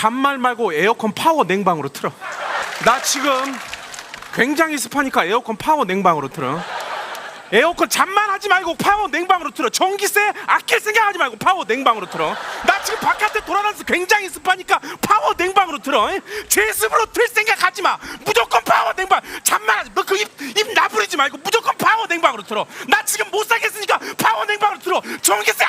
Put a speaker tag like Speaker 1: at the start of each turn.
Speaker 1: 잔말 말고 에어컨 파워 냉방으로 틀어. 나 지금 굉장히 습하니까 에어컨 파워 냉방으로 틀어. 에어컨 잠만 하지 말고 파워 냉방으로 틀어. 전기세 아낄 생각하지 말고 파워 냉방으로 틀어. 나 지금 바깥에 돌아다니면서 굉장히 습하니까 파워 냉방으로 틀어. 제습으로 틀 생각하지 마. 무조건 파워 냉방. 잠만 하지. 너 그 입 나부리지 말고 무조건 파워 냉방으로 틀어. 나 지금 못 살겠으니까 파워 냉방으로 틀어. 전기세